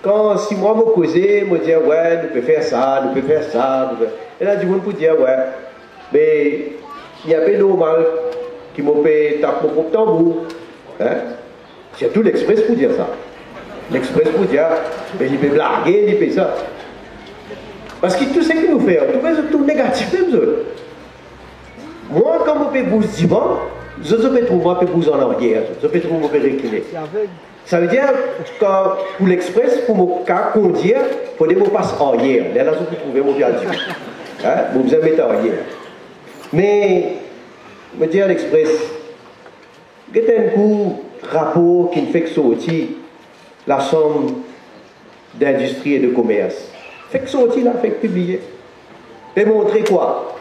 Quand 6 mois me causer, me dire ouais, nous pouvons faire ça, nous pouvons faire ça. Et là, du monde pour dire ouais, mais il y a pas normal qui m'a fait taper mon propre tambour. Hein? C'est tout l'Express pour dire ça. L'Express pour dire, mais il peut blaguer, il peut ça. Parce que tout ce que nous faisons, tout négatif même. Moi, quand je fais vous divan, je peux trouver un peu vous en arrière, je peux trouver un peu reculer. Ça veut dire que pour l'Express, pour mon cas conduire, il faut que je passe en arrière. Là, je peux trouver mon bien Dieu. Vous vous mettez en arrière. Mais, je me dis à l'Express, il y a un coup rapport qui ne fait que sortir la somme d'industrie et de commerce. Fait que sortir là, fait que publier. Et montrer quoi?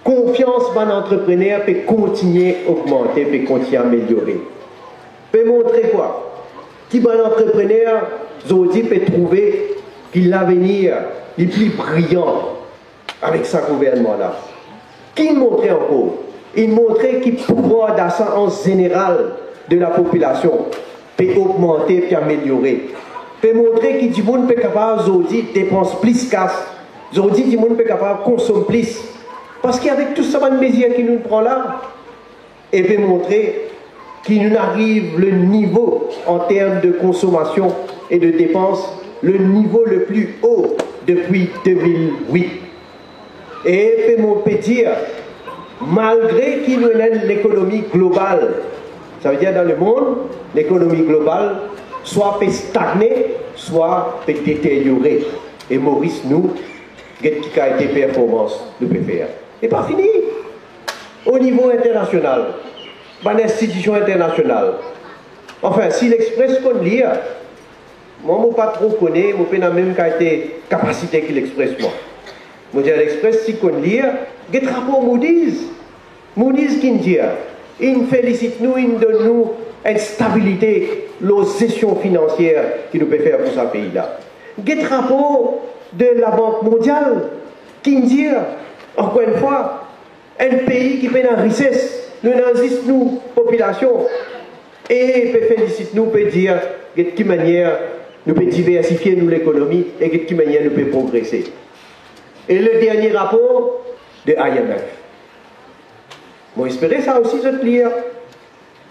Confiance dans l'entrepreneur peut continuer à augmenter, peut continuer à améliorer. Peut montrer quoi? Qui bon entrepreneur, Zodi peut trouver que l'avenir est plus brillant avec sa gouvernement-là. Qui montrait encore? Il montrait que le pouvoir d'achat en général de la population peut augmenter et améliorer. Peut montrer que du monde peut capable Zodi dépenser plus cash. Zodi du monde peut capable consommer plus. Parce qu'avec tout ça, de mesures qui nous prend là, et peut montrer qu'il nous arrive le niveau en termes de consommation et de dépenses, le niveau le plus haut depuis 2008. Et peut dire, malgré qu'il nous ait l'économie globale, ça veut dire dans le monde, l'économie globale, soit peut stagner, soit peut détériorer. Et Maurice, nous, qui a été performance, nous peut faire. Et pas fini. Au niveau international, dans l'institution internationale. Enfin, si l'Express qu'on lit, moi, je ne pas trop connais, je n'ai pas la même capacité que l'Express, moi. Je dis à l'Express, si qu'on lit, il y a un rapport Moody's. Moody's qui dit, il félicite nous, il donne nous une stabilité, la gestion financière qu'il nous peut faire pour ce pays-là. Il y a un rapport de la Banque mondiale qui dit, encore une fois, un pays qui fait une richesse, nous n'existe nous, population, et peut féliciter nous, peut dire de quelle manière nous peut diversifier nous l'économie et de quelle manière nous peut progresser. Et le dernier rapport de IMF. Bon, espérez ça aussi, je te lire.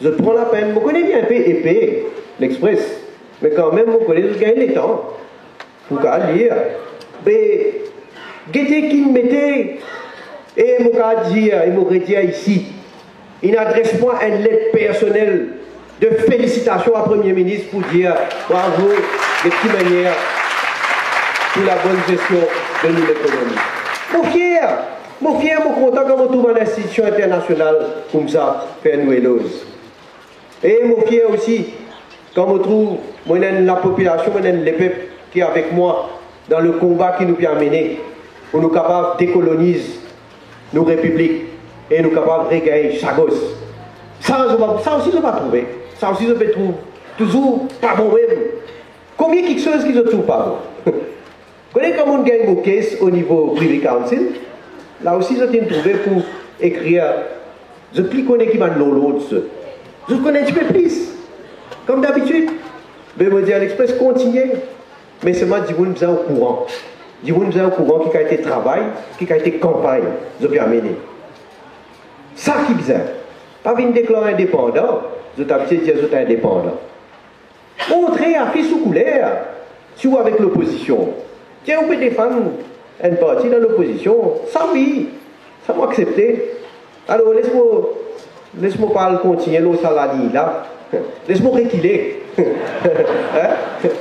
Je prends la peine. Je connais bien un peu épais, l'Express, mais quand même, je connais, je gagne le temps pour lire. Mais, guettez qui me mettait, et il m'aurait dit ici, il n'adresse pas une lettre personnelle de félicitations à Premier ministre pour dire bravo de quelle manière pour la bonne gestion de l'économie. Mon fier, mon content quand on trouve une institution internationale comme ça, faire nous éloges. Et mon fier aussi, quand on trouve la population, les peuples qui est avec moi dans le combat qui nous peut amener pour nous capables de décoloniser nos républiques et nous capables de regagner Chagos. Ça aussi, je vais trouver. Ça aussi, je vais trouver toujours pas bon même. Combien quelque chose qui se trouve pas bon? Vous connaissez comment on gagne vos caisses au niveau Privy Council? Là aussi, je t'ai trouvé pour écrire. Je ne connais qui va l'autre. Je connais un petit peu plus. Comme d'habitude. Mais je me dis à l'Express, continuez. Mais c'est moi, dis-vous, nous sommes au courant. Dis-vous, nous sommes au courant qui a été travail, qui a été campagne. Je peux amener. Ça qui est bizarre. Pas venir déclarer indépendant. Je t'habitue à dire que je suis indépendant. Montrer à fils sous couleur. Si vous avec l'opposition. Tiens, on peut défendre une partie dans l'opposition. Ça oui. Ça m'a accepté. Alors, laisse-moi pas continuer le salarié là. Laisse-moi reculer. Hein?